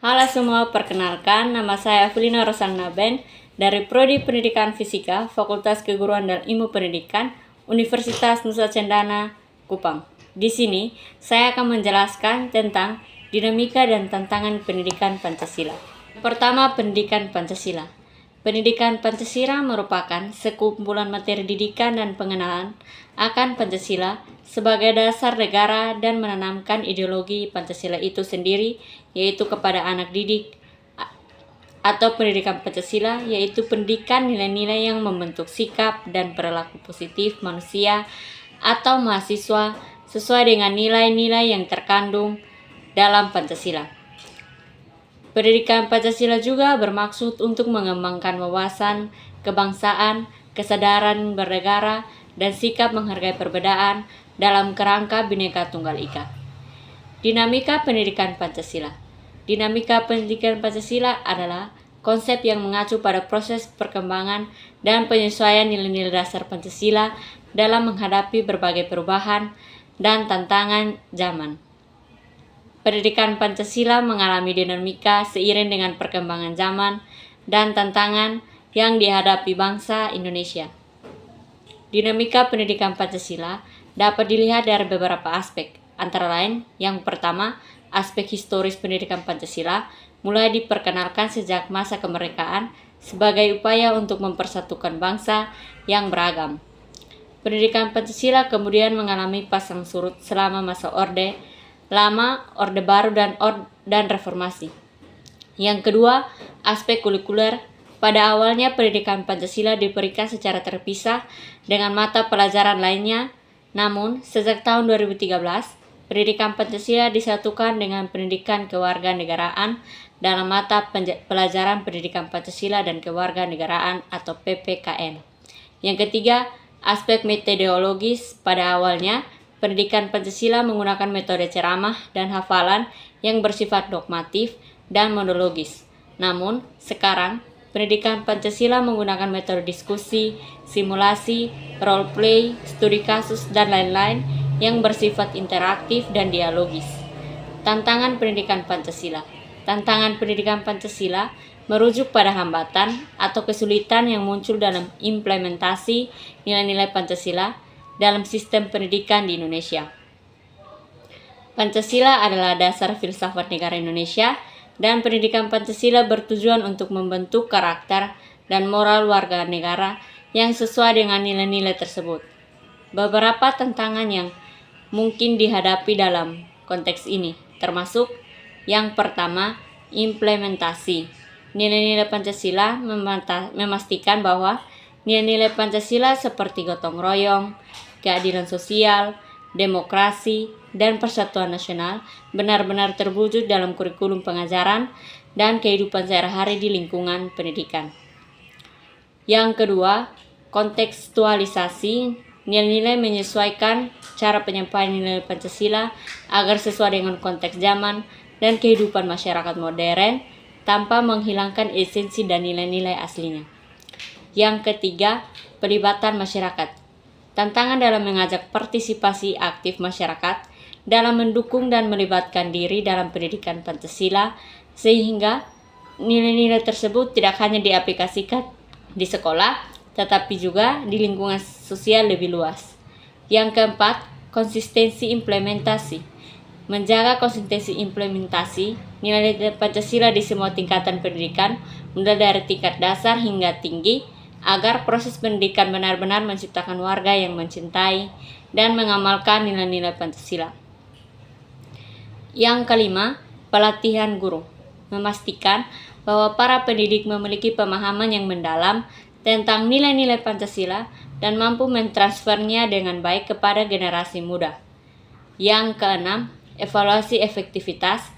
Halo semua, perkenalkan nama saya Evelina Rosanna Ben dari Prodi Pendidikan Fisika, Fakultas Keguruan dan Ilmu Pendidikan, Universitas Nusa Cendana, Kupang. Di sini, saya akan menjelaskan tentang dinamika dan tantangan pendidikan Pancasila. Pertama, pendidikan Pancasila. Pendidikan Pancasila merupakan sekumpulan materi didikan dan pengenalan akan Pancasila sebagai dasar negara dan menanamkan ideologi Pancasila itu sendiri, yaitu kepada anak didik, atau pendidikan Pancasila, yaitu pendidikan nilai-nilai yang membentuk sikap dan perilaku positif manusia atau mahasiswa sesuai dengan nilai-nilai yang terkandung dalam Pancasila. Pendidikan Pancasila juga bermaksud untuk mengembangkan wawasan, kebangsaan, kesadaran bernegara, dan sikap menghargai perbedaan dalam kerangka Bhinneka Tunggal Ika. Dinamika pendidikan Pancasila. Dinamika pendidikan Pancasila adalah konsep yang mengacu pada proses perkembangan dan penyesuaian nilai-nilai dasar Pancasila dalam menghadapi berbagai perubahan dan tantangan zaman. Pendidikan Pancasila mengalami dinamika seiring dengan perkembangan zaman dan tantangan yang dihadapi bangsa Indonesia. Dinamika pendidikan Pancasila dapat dilihat dari beberapa aspek, antara lain yang pertama, aspek historis pendidikan Pancasila mulai diperkenalkan sejak masa kemerdekaan sebagai upaya untuk mempersatukan bangsa yang beragam. Pendidikan Pancasila kemudian mengalami pasang surut selama masa Orde Lama, Orde Baru, dan Reformasi. Yang kedua, aspek kurikuler. Pada awalnya pendidikan Pancasila diberikan secara terpisah dengan mata pelajaran lainnya, namun sejak tahun 2013, pendidikan Pancasila disatukan dengan pendidikan kewarganegaraan dalam mata pelajaran pendidikan Pancasila dan kewarganegaraan atau PPKN. Yang ketiga, aspek metodologis. Pada awalnya, pendidikan Pancasila menggunakan metode ceramah dan hafalan yang bersifat dogmatif dan monologis. Namun, sekarang, pendidikan Pancasila menggunakan metode diskusi, simulasi, role play, studi kasus, dan lain-lain yang bersifat interaktif dan dialogis. Tantangan pendidikan Pancasila. Tantangan pendidikan Pancasila merujuk pada hambatan atau kesulitan yang muncul dalam implementasi nilai-nilai Pancasila dalam sistem pendidikan di Indonesia. Pancasila adalah dasar filsafat negara Indonesia dan pendidikan Pancasila bertujuan untuk membentuk karakter dan moral warga negara yang sesuai dengan nilai-nilai tersebut. Beberapa tantangan yang mungkin dihadapi dalam konteks ini termasuk yang pertama, implementasi. Nilai-nilai Pancasila memastikan bahwa nilai-nilai Pancasila seperti gotong royong, keadilan sosial, demokrasi, dan persatuan nasional benar-benar terwujud dalam kurikulum pengajaran dan kehidupan sehari-hari di lingkungan pendidikan. Yang kedua, kontekstualisasi. Nilai-nilai menyesuaikan cara penyampaian nilai Pancasila agar sesuai dengan konteks zaman dan kehidupan masyarakat modern tanpa menghilangkan esensi dan nilai-nilai aslinya. Yang ketiga, pelibatan masyarakat. Tantangan dalam mengajak partisipasi aktif masyarakat dalam mendukung dan melibatkan diri dalam pendidikan Pancasila sehingga nilai-nilai tersebut tidak hanya diaplikasikan di sekolah tetapi juga di lingkungan sosial lebih luas. Yang keempat, konsistensi implementasi. Menjaga konsistensi implementasi nilai-nilai Pancasila di semua tingkatan pendidikan mulai dari tingkat dasar hingga tinggi agar proses pendidikan benar-benar menciptakan warga yang mencintai dan mengamalkan nilai-nilai Pancasila. Yang kelima, pelatihan guru. Memastikan bahwa para pendidik memiliki pemahaman yang mendalam tentang nilai-nilai Pancasila dan mampu mentransfernya dengan baik kepada generasi muda. Yang keenam, evaluasi efektivitas.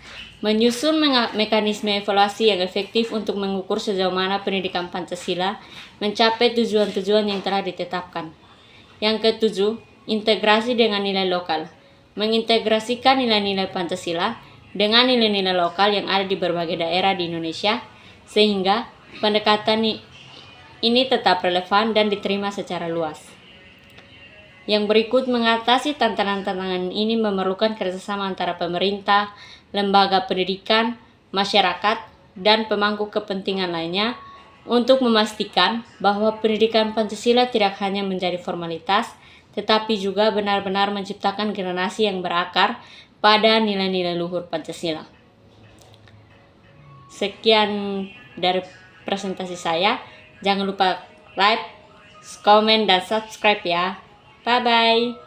Menyusun mekanisme evaluasi yang efektif untuk mengukur sejauh mana pendidikan Pancasila mencapai tujuan-tujuan yang telah ditetapkan. Yang ketujuh, integrasi dengan nilai lokal. Mengintegrasikan nilai-nilai Pancasila dengan nilai-nilai lokal yang ada di berbagai daerah di Indonesia, sehingga pendekatan ini tetap relevan dan diterima secara luas. Yang berikut, mengatasi tantangan-tantangan ini memerlukan kerjasama antara pemerintah, lembaga pendidikan, masyarakat, dan pemangku kepentingan lainnya untuk memastikan bahwa pendidikan Pancasila tidak hanya menjadi formalitas, tetapi juga benar-benar menciptakan generasi yang berakar pada nilai-nilai luhur Pancasila. Sekian dari presentasi saya. Jangan lupa like, komen, dan subscribe ya. Bye-bye.